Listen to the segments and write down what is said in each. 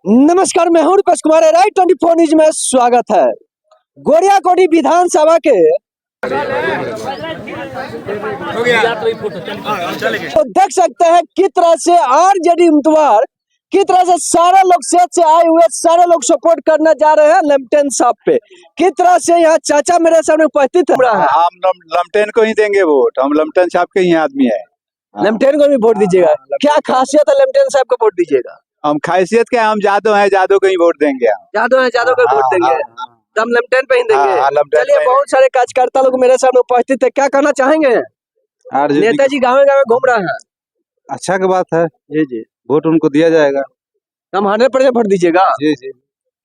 नमस्कार, मैं हूं रूपेश कुमार। राइट 24 न्यूज में स्वागत है। गोरियाकोटी विधानसभा के तो देख सकते हैं किस तरह से आरजेडी उम्मीदवार किस तरह से सारे लोग सेहत से आए हुए सारे लोग सपोर्ट करने जा रहे हैं लेमटेन साहब पे। किस तरह से यहाँ चाचा मेरे सामने उपस्थित है। हम लेमटेन को ही देंगे वोट। हम लेमटेन साहब के ही आदमी है। लेमटेन को भी वोट दीजिएगा। क्या खासियत है लेमटेन साहब को वोट दीजिएगा? हम खासियत क्या, हम जादव हैं, जादव को ही वोट देंगे। जादव है, जादव को वोट देंगे। हम लेमटेन पे ही देंगे। चलिए, बहुत सारे कार्यकर्ता लोग मेरे सामने उपस्थित है, क्या कहना चाहेंगे? नेताजी गाँव गाँव घूम रहे हैं। अच्छा की बात है। जी जी, वोट उनको दिया जाएगा। हम 100% वोट दीजिएगा। जी जी।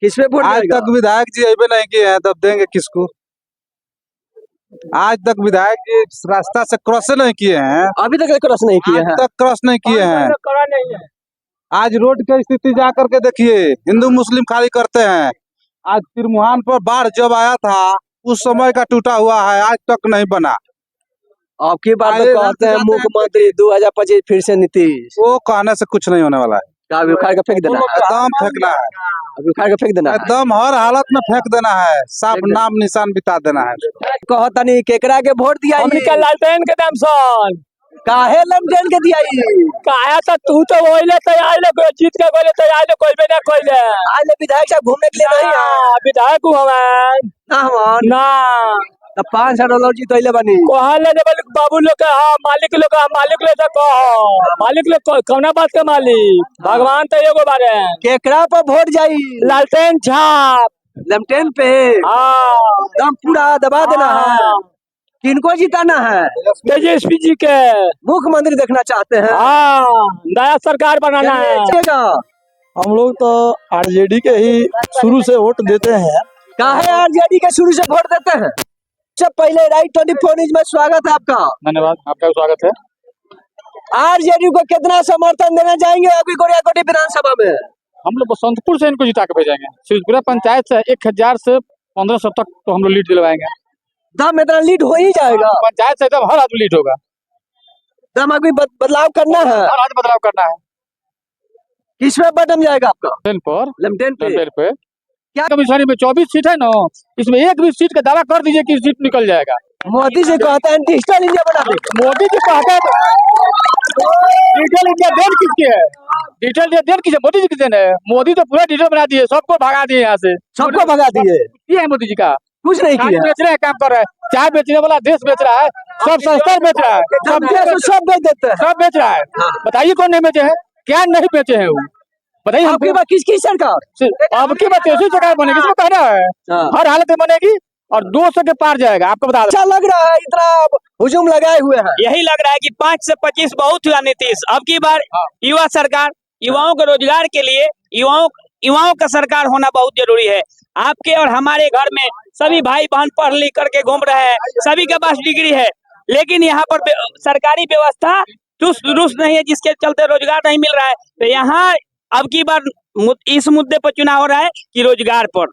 किस पे वोट? आज तक विधायक जी अबे नहीं किए हैं, तब देंगे किसको? आज तक विधायक जी रास्ता से क्रॉस नहीं किए हैं। अभी तक क्रॉस नहीं किए हैं। तक क्रॉस नहीं किए हैं। आज रोड की स्थिति जा करके देखिए, हिंदू मुस्लिम खाली करते हैं। आज तिरमुहान पर बाढ़ जब आया था उस समय का टूटा हुआ है, आज तक नहीं बना। आपकी बात तो कहते हैं मुख्यमंत्री 2025 फिर से नीतीश। वो कहने से कुछ नहीं होने वाला है। उखाड़ के फेंक देना, एकदम फेंकना है। उखाड़ के फेंक देना, एकदम हर हालत में फेंक देना है। साफ नाम निशान बिता देना है। कहता नहीं केकरा के वोट दिया? लालटेन के नाम सन काहे लेमटेन के दिया? कहा था तू तो वही तैयार जीत के बोले तैयार कोई भी ना कोई ले आज विधायक साहब घूमने के लिए नहीं आए। विधायक हमारे ना तो $500 जीत बनी बाबू लोग मालिक लोग मालिक लोग कौना बात के मालिक भगवान तो एगो बारे। केकरा पर वोट जाई? लालटेन छाप लेमटेन पे दम पूरा दबा देना है। किनको जिताना है? तेजस्वी जी के मुख्यमंत्री देखना चाहते हैं। नया सरकार बनाना है। हम लोग तो आरजेडी के ही शुरू से वोट देते हैं। काहे आरजेडी के शुरू से वोट देते हैं? सबसे पहले राइट 24 न्यूज में स्वागत है आपका। धन्यवाद, आपका स्वागत है। आरजेडी को कितना समर्थन देना चाहेंगे अभी गोरियाकोटी विधानसभा में? हम लोग बसंतपुर से इनको जिता के भेजेंगे। शिवपुरा पंचायत से 1000 से 1500 तक तो हम लोग लीड दिलवाएंगे। दम इतना लीड हो ही जाएगा। पंचायत से एकदम हर आदमी लीड होगा। दम अभी बदलाव करना है। हर आदमी बदलाव करना है। किस पे बटन जाएगा आपका? लेमटेन पे। क्या कमिश्नरी में 24 सीट है ना, इसमें एक भी सीट का दावा कर दीजिए कि सीट निकल जाएगा। मोदी जी कहते हैं डिजिटल इंडिया बना दे। मोदी जी कहते हैं डिजिटल इंडिया देन किसकी है? डिजिटल इंडिया देन किसे? मोदी जी की देन है। मोदी तो पूरा डिजिटल बना दिए, सबको भगा दिए यहाँ से। सबको भगा दिए। ये है मोदी जी का? कुछ नहीं किया। बेच रहे हैं, काम कर रहे हैं। चाय बेचने वाला देश बेच रहा है, सब संस्था बेच रहा है, सब बेच देते हैं। सब बेच रहा है। बताइए कौन नहीं बेचे हैं? क्या नहीं बेचे हैं वो? बताइए। आपकी बात किसकी सरकार? अब की बात ऐसी सरकार बनेगी, इसमें कह रहा है हर हालत में बनेगी और 200 के पार जाएगा। आपको बता अच्छा लग रहा है, इतना हुजूम लगाए हुए हैं। यही लग रहा है कि 5 से 25 बहुत हुआ नीतीश। अब की बार युवा सरकार, युवाओं के रोजगार के लिए युवाओं का सरकार होना बहुत जरूरी है। आपके और हमारे घर में सभी भाई बहन पढ़ लिख करके घूम रहे हैं, सभी के पास डिग्री है, लेकिन यहाँ पर सरकारी व्यवस्था दुरुस्त नहीं है, जिसके चलते रोजगार नहीं मिल रहा है। तो यहाँ अब की बार इस मुद्दे पर चुनाव हो रहा है कि रोजगार पर,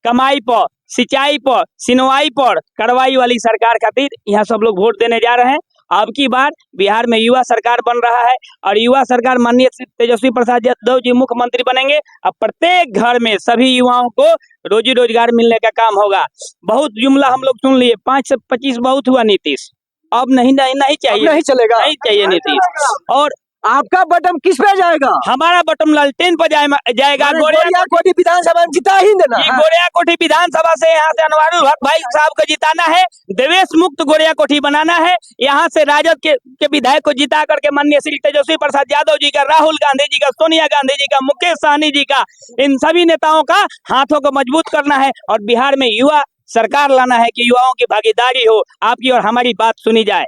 कमाई पर, सिंचाई पर, सिनवाई पर कार्रवाई वाली सरकार खातिर यहाँ सब लोग वोट देने जा रहे हैं। अब की बार बिहार में युवा सरकार बन रहा है और युवा सरकार माननीय तेजस्वी प्रसाद यादव जी मुख्यमंत्री बनेंगे। अब प्रत्येक घर में सभी युवाओं को रोजी रोजगार मिलने का काम होगा। बहुत जुमला हम लोग सुन लिए, 5 से 25 बहुत हुआ नीतीश। अब नहीं चाहिए, नहीं चलेगा, नहीं चाहिए नीतीश। और आपका बटन किस पे जाएगा? हमारा बटन लालटेन पर जाएगा। गोरियाकोटी विधानसभा में जिता ही देना। गोरियाकोटी विधानसभा से यहाँ से अनवारुल हक भाई साहब को जिताना है, देवेश मुक्त गोरियाकोटी बनाना है। यहाँ से राजद के विधायक को जिता करके माननीय श्री तेजस्वी प्रसाद यादव जी का, राहुल गांधी जी का, सोनिया गांधी जी का, मुकेश सहनी जी का, इन सभी नेताओं का हाथों को मजबूत करना है और बिहार में युवा सरकार लाना है कि युवाओं की भागीदारी हो, आपकी और हमारी बात सुनी जाए।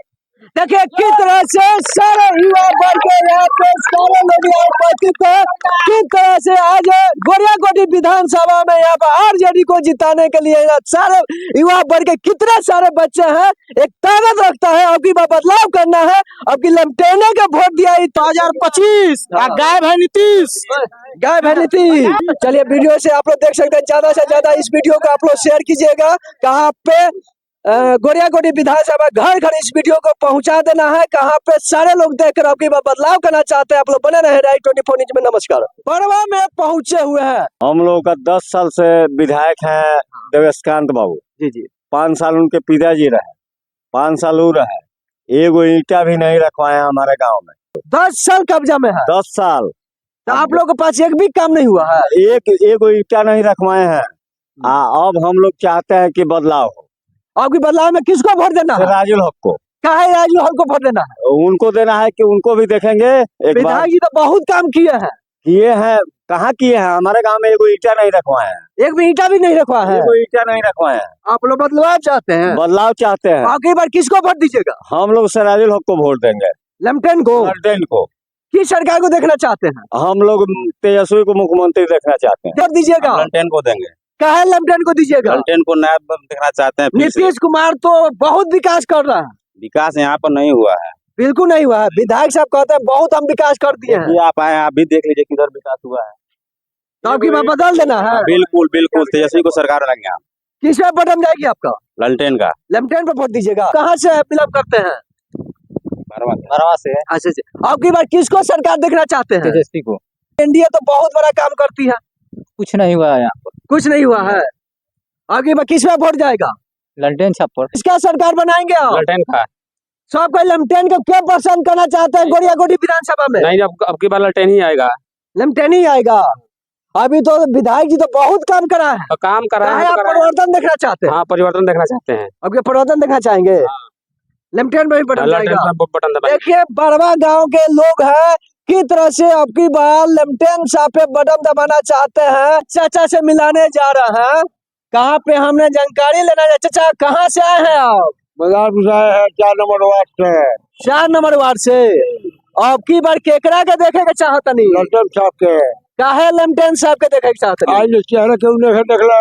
देखिए किस तरह से सारे युवा वर्ग के यहाँ पे सारे लोग उपस्थित हैं। किस तरह से आज गोरियाकोटी विधानसभा में यहाँ पर आरजेडी को जिताने के लिए सारे युवा वर्ग के कितने सारे बच्चे हैं, एक ताकत रखता है। अब की बदलाव करना है, अब की लेमटेने का वोट दिया 2025 गायब है नीतीश, गायब है नीतीश। चलिए वीडियो से आप लोग देख सकते हैं, ज्यादा से ज्यादा इस वीडियो को आप लोग शेयर कीजिएगा। कहाँ पे गोरियाकोटी विधानसभा घर घर इस वीडियो को पहुंचा देना है, कहाँ पे सारे लोग देखकर आपकी बदलाव करना चाहते हैं। आप लोग बने रहे राइट 24 न्यूज में। नमस्कार। बड़वा में पहुंचे हुए हैं। हम लोग का 10 साल से विधायक है देवेशकांत बाबू जी 5 साल उनके पिताजी रहे, 5 साल वो रहे, एगो ईंटा भी नहीं रखवाए हमारे गांव में। 10 साल कब्जा में है। 10 साल तो आप लोग के पास एक भी काम नहीं हुआ है। एगो ईंटा नहीं रखवाए हैं। अब हम लोग चाहते हैं कि बदलाव हो। आपकी बदलाव में किसको वोट देना है? राजुल हक को। काहे राजू हक को वोट देना है? उनको देना है कि उनको भी देखेंगे एक बार। विधायक जी तो बहुत काम किए हैं। किए हैं, कहाँ किए हैं? हमारे गांव में एगो ईंटा नहीं रखवाए हैं। एक भी ईंटा भी नहीं रखवा है। एगो ईंटा नहीं रखवाए हैं। आप लोग बदलाव चाहते हैं। बदलाव चाहते हैं। आखिरी बार किसको वोट दीजिएगा? हम लोग राजुल हक को वोट देंगे। लेफ्टिनेंट को? लेफ्टिनेंट को। किस सरकार को देखना चाहते हैं? हम लोग तेजस्वी को मुख्यमंत्री देखना चाहते हैं। वोट दीजिएगा। लेफ्टिनेंट को देंगे। काहे लेफ्टिनेंट को दीजिएगा? लेफ्टिनेंट को नायब देखना चाहते हैं। नीतीश कुमार तो बहुत विकास कर रहा है। विकास यहाँ पर नहीं हुआ है। बिल्कुल नहीं हुआ है। विधायक साहब कहते हैं बहुत हम विकास कर दिए हैं। आप आए, आप भी देख लीजिए किधर विकास हुआ है। तो आपकी बात बदल देना है। बिल्कुल बिल्कुल तेजस्वी को सरकार लगेंगे आप। किस में बटन जाएगी आपका? लेफ्टिनेंट का। लेफ्टिनेंट पे वोट दीजिएगा। कहाँ से फिलअप करते हैं? मरवा से। अच्छा। आपकी बार किसको सरकार देखना चाहते हैं? तेजस्वी को। एनडीए तो बहुत बड़ा काम करती है। कुछ नहीं हुआ है यहाँ पर। कुछ नहीं हुआ है। आपकी बार किस में वोट जाएगा? ललटेन छाप पर। इसका सरकार बनाएंगे आप? लेफ्टिनेंट का। सब कोई लेफ्टिनेंट को क्यों पसंद करना चाहते हैं गोरियाकोटी विधानसभा में? नहीं, अब की बार लेफ्टिनेंट ही आएगा। लेफ्टिनेंट ही आएगा। अभी तो विधायक जी तो बहुत काम करा है। तो काम करा काहे है आप तो करा है। परिवर्तन देखना चाहते हैं? हाँ, परिवर्तन देखना चाहते हैं। आपके परिवर्तन देखना चाहेंगे? लेफ्टिनेंट में भी बटन जाएगा। लेफ्टिनेंट पर बटन दबाएंगे। देखिए बड़वा गांव के लोग हैं किस तरह से आपकी बार लेफ्टिनेंट साहब पे बटन दबाना चाहते हैं। चाचा से मिलाने जा रहे हैं। कहाँ पे हमने जानकारी लेना है। चाचा कहाँ से आए हैं आप? बाजार बुझाए है 4 नंबर वार्ड से। 4 नंबर वार्ड से। आपकी बार केकरा के देखे के चाहतनी? लल्टन साहब के। काहे लेफ्टिनेंट साहब के देखे के चाहतनी? आज चेहरा क्यों नहीं देखला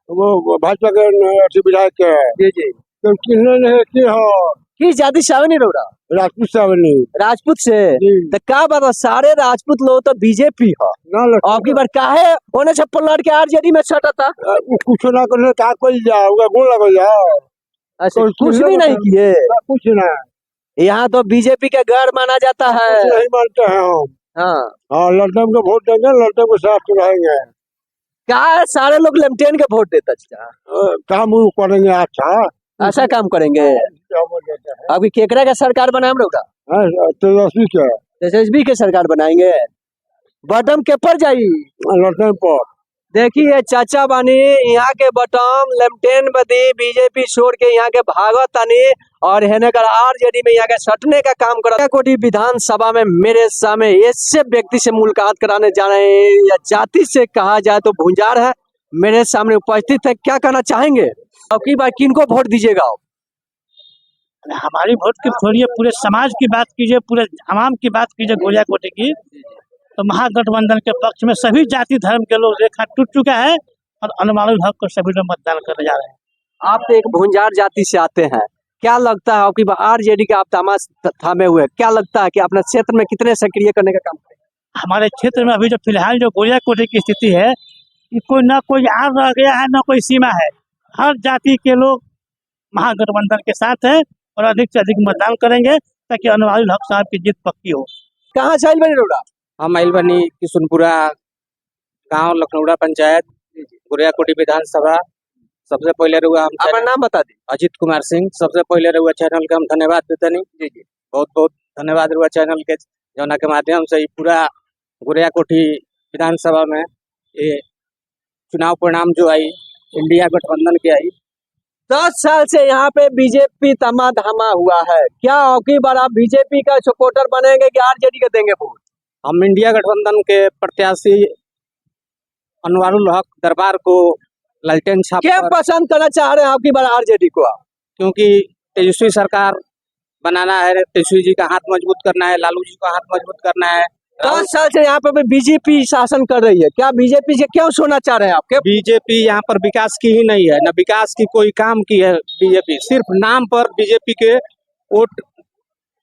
वो भाजपा के विधायक के। जी तो किन्ने नहीं की हो किस जाति से आवे नहीं रोड़ा? राजपूत साहब नहीं। राजपूत से। तो क्या बात है, सारे राजपूत लोग तो बीजेपी है। ना आपकी बार काहे ओने से पलट के आरजेडी में सटा था? कुछ ना करने का कोई जा उगा गोल लग जा। ऐसे तो कुछ भी नहीं किए। कुछ ना। यहाँ तो बीजेपी के गढ़ माना जाता है। कुछ नहीं मानते हैं हम। हाँ हाँ, लल्टन को वोट देंगे, लल्टन को साथ रहेंगे। क्या है, सारे लोग लेफ्टिनेंट के वोट देते हैं। काम वो करेंगे अच्छा। ऐसा काम करेंगे। अभी केकरा का सरकार बनाए हम लोग का? तेजस्वी के। एसएसबी के सरकार बनाएंगे। बटम के पर जाई लल्टन पर। देखिए चाचा बानी यहाँ के बटम लेफ्टिनेंट बदी बीजेपी छोड़ के यहाँ के भागत तानी और हेने कर आरजेडी में यहाँ के सटने का काम कर। कोटी विधानसभा में मेरे सामने ऐसे व्यक्ति से मुलाकात कराने जा रहे हैं या जाति से कहा जाए तो भुंजार है, मेरे सामने उपस्थित है। क्या कहना चाहेंगे? अब की बार किनको वोट दीजिएगा? हमारी वोट की छोड़िए, पूरे समाज की बात कीजिए, पूरे आवाम की बात कीजिए गोरियाकोटी की, तो महागठबंधन के पक्ष में सभी जाति धर्म के लोग रेखा टूट चुका है और अनुमानुल हक को सभी लोग मतदान करने जा रहे हैं। आप तो एक भुंजार जाति से आते हैं, क्या लगता है आपकी आरजेडी का आप तमाश थामे हुए, क्या लगता है कि अपने क्षेत्र में कितने सक्रिय करने का काम करें? हमारे क्षेत्र में अभी जो फिलहाल जो गोरियाकोटी की स्थिति है कि कोई ना कोई आर रह गया है, ना कोई सीमा है। हर जाति के लोग महागठबंधन के साथ है और अधिक से अधिक मतदान करेंगे ताकि अनुमानुल हक साहब की जीत पक्की हो। कहाँ से आइल बनी रोड़ा? हम आइल बनी किशुनपुरा गांव लखनऊड़ा पंचायत गोरियाकोटी विधानसभा। सबसे पहले रुआ हम अपना नाम बता दी। अजित कुमार सिंह। सबसे पहले रुआ चैनल के हम धन्यवाद देतनी। जी बहुत बहुत धन्यवाद रुआ चैनल के, जौना के माध्यम से पूरा गोरियाकोटी विधानसभा में ये चुनाव परिणाम जो आई इंडिया गठबंधन की आई। 10 साल से यहाँ पे बीजेपी तमा धमा हुआ है, क्या आपकी बार आप बीजेपी का सपोर्टर बनेंगे कि आरजेडी का देंगे वोट? हम इंडिया गठबंधन के प्रत्याशी अनुमानुल हक दरबार को ललटेन छाप क्या पसंद करना चाह रहे हैं आपकी बार आरजेडी को आप? क्योंकि तेजस्वी सरकार बनाना है, तेजस्वी जी का हाथ मजबूत करना है, लालू जी का हाथ मजबूत करना है। 10 साल से यहाँ पे बीजेपी शासन कर रही है, क्या बीजेपी से क्यों सोना चाह रहे हैं आपके? बीजेपी यहाँ पर विकास की ही नहीं है, न विकास की कोई काम की है बीजेपी। सिर्फ नाम पर बीजेपी के वोट,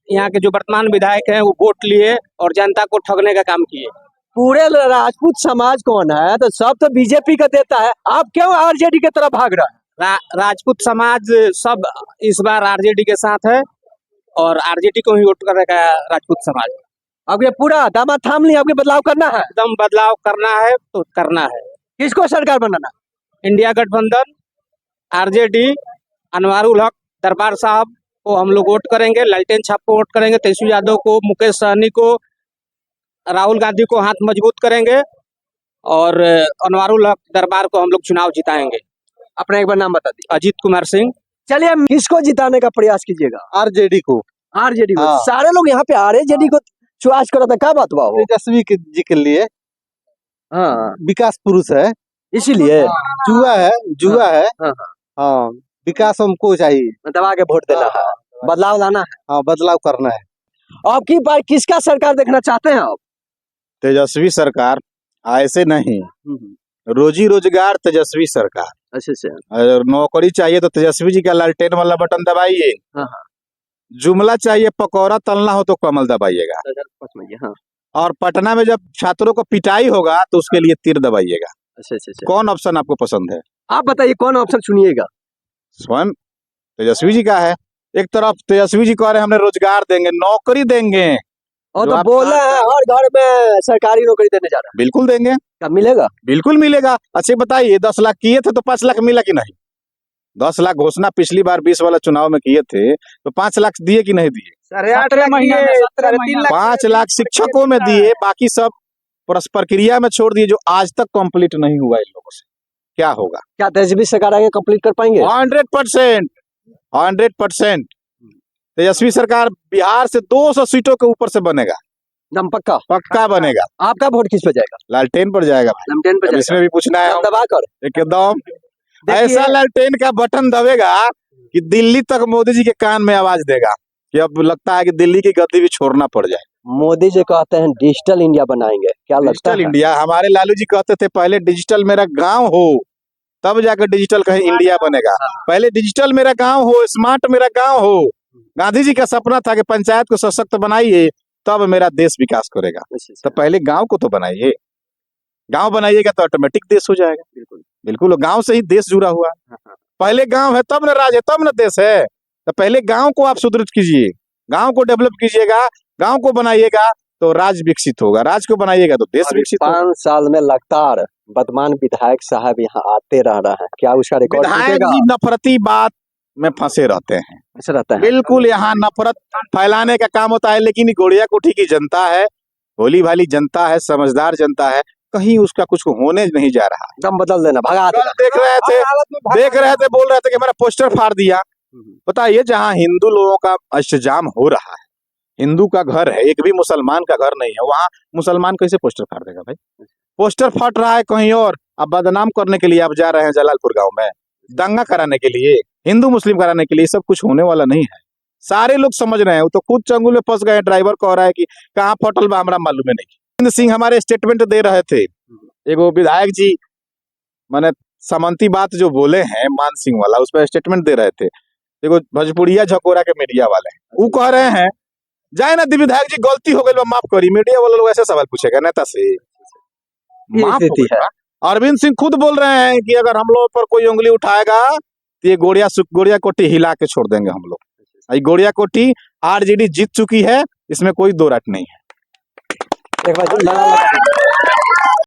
यहाँ के जो वर्तमान विधायक हैं वो वोट लिए और जनता को ठगने का काम किए। पूरे राजपूत समाज कौन है तो सब तो बीजेपी का देता है, आप क्यों आरजेडी की तरफ भाग रहे हैं? राजपूत समाज सब इस बार आरजेडी के साथ है और आरजेडी को ही वोट करेगा राजपूत समाज। अब ये पूरा दामाद थाम लिया, अब ये बदलाव करना है। एकदम बदलाव करना है तो करना है। किसको सरकार बनाना? इंडिया गठबंधन, आरजेडी, अनवारुल हक, दरबार साहब को हम लोग वोट करेंगे। लालटेन छाप को वोट करेंगे। तेजस्वी यादव को, मुकेश सहनी को, राहुल गांधी को हाथ मजबूत करेंगे और अनवारुल हक, दरबार को हम लोग चुनाव जिताएंगे। अपना एक बार नाम बता दीजिए। अजीत कुमार सिंह। चलिए, हम किसको जिताने का प्रयास कीजिएगा? आरजेडी को। आरजेडी को। हाँ। सारे लोग यहाँ पे आरजेडी को चॉइस करा था, क्या बात हुआ वो? तेजस्वी जी के लिए हाँ, विकास पुरुष है, इसीलिए जुआ है, जुआ है। हाँ, हाँ, विकास हमको चाहिए। दबा के वोट देना है, बदलाव लाना है। हाँ, बदलाव करना है। अब की बार किसका सरकार देखना चाहते हैं आप? तेजस्वी सरकार, ऐसे नहीं, रोजी रोजगार तेजस्वी सरकार। अच्छा अच्छा। अगर नौकरी चाहिए तो तेजस्वी जी का लालटेन वाला बटन दबाइए। हाँ, जुमला चाहिए, पकौड़ा तलना हो तो कमल दबाइएगा। हाँ। और पटना में जब छात्रों को पिटाई होगा तो उसके लिए तीर दबाइएगा। अच्छा अच्छा। कौन ऑप्शन आपको पसंद है? आप बताइए कौन ऑप्शन चुनिएगा? स्वयं तेजस्वी जी का है। एक तरफ तेजस्वी जी कह रहे हैं हमने रोजगार देंगे, नौकरी देंगे, और जो तो आप बोला है हर घर में सरकारी नौकरी देने जा रहा है। बिल्कुल देंगे, क्या मिलेगा? बिल्कुल मिलेगा। अच्छे बताइए, 10 लाख किए थे तो 5 लाख मिला कि नहीं? 10 लाख घोषणा पिछली बार 20 वाला चुनाव में किए थे तो 5 लाख दिए कि नहीं दिए? 17 महीना में 3.5 लाख 5 लाख शिक्षकों में दिए, बाकी सब प्रक्रिया में छोड़ दिए, जो आज तक कंप्लीट नहीं हुआ इन लोगों से। क्या होगा? क्या तेजस्वी सरकार आगे कंप्लीट कर पाएंगे? 100%, 100%। तेजस्वी सरकार बिहार से 200 सीटों के ऊपर से बनेगा, दम पक्का? पक्का बनेगा। आपका वोट किस पे जाएगा? लालटेन पर जाएगा भाई। लमटेन पे अब इसमें भी पूछना है, दबा कर। एकदम देखिए- ऐसा लालटेन का बटन दबेगा कि दिल्ली तक मोदी जी के कान में आवाज देगा कि अब लगता है कि दिल्ली की गद्दी भी छोड़ना पड़ जाए। मोदी जी कहते हैं डिजिटल इंडिया बनाएंगे, क्या लगता डिजिटल है? इंडिया, हमारे लालू जी कहते थे पहले डिजिटल मेरा गांव हो तब जाकर डिजिटल कहीं इंडिया बनेगा। पहले डिजिटल मेरा गांव हो, स्मार्ट मेरा गांव हो। गांधी जी का सपना था कि पंचायत को सशक्त बनाइए तब मेरा देश विकास करेगा। तो पहले गांव को तो बनाइए, गांव बनाइएगा तो ऑटोमेटिक देश हो जाएगा। बिल्कुल बिल्कुल, गांव से ही देश जुड़ा हुआ है। पहले गांव है तब न राज है, तब न देश है। तो पहले गांव को आप सुदृढ़ कीजिए, गांव को डेवलप कीजिएगा, गांव को बनाइएगा तो राज विकसित होगा, राज को बनाइएगा तो देश विकसित होगा। 5 साल में लगातार वर्तमान विधायक साहब यहाँ आते रह रहे हैं, क्या उसका रिकॉर्ड विधायक टूटेगा? जी नफरती बात में फंसे रहते हैं। ऐसा रहता है। बिल्कुल, यहाँ नफरत फैलाने का काम होता है। लेकिन गोड़िया कोठी की जनता है, भोली भाली जनता है, समझदार जनता है, कहीं उसका कुछ होने नहीं जा रहा। दम बदल देना, भगा कल देना। देख रहे थे, बोल रहे थे कि मेरा पोस्टर फाड़ दिया। बताइए, जहाँ हिंदू लोगों का अष्टजाम हो रहा है, हिंदू का घर है, एक भी मुसलमान का घर नहीं है, वहाँ मुसलमान कैसे पोस्टर फाड़ देगा भाई? पोस्टर फट रहा है कहीं और, अब बदनाम करने के लिए आप जा रहे हैं जलालपुर गांव में, दंगा कराने के लिए, हिंदू मुस्लिम कराने के लिए। सब कुछ होने वाला नहीं है, सारे लोग समझ रहे हैं। वो तो खुद चंगुल में फंस गए। ड्राइवर कह रहा है कि कहाँ फटल बा हमरा मालूम नहीं। हिंद सिंह हमारे स्टेटमेंट दे रहे थे, एगो विधायक जी माने सामंती बात जो बोले हैं मान सिंह वाला, उस पर स्टेटमेंट दे रहे थे। एगो भोजपुरिया झकोरा के मीडिया वाले वो कह रहे हैं जाए ना विधायक जी गलती हो गई, माफ करी। मीडिया वाले लोग ऐसे सवाल पूछेगा नेता से, माफ हो गई बा। अरविंद सिंह खुद बोल रहे हैं कि अगर हम लोग पर कोई उंगली उठाएगा तो ये गोड़िया कोठी हिला के छोड़ देंगे हम लोग। ये गोड़िया कोठी आरजेडी जीत चुकी है, इसमें कोई दो रात नहीं है। एक बार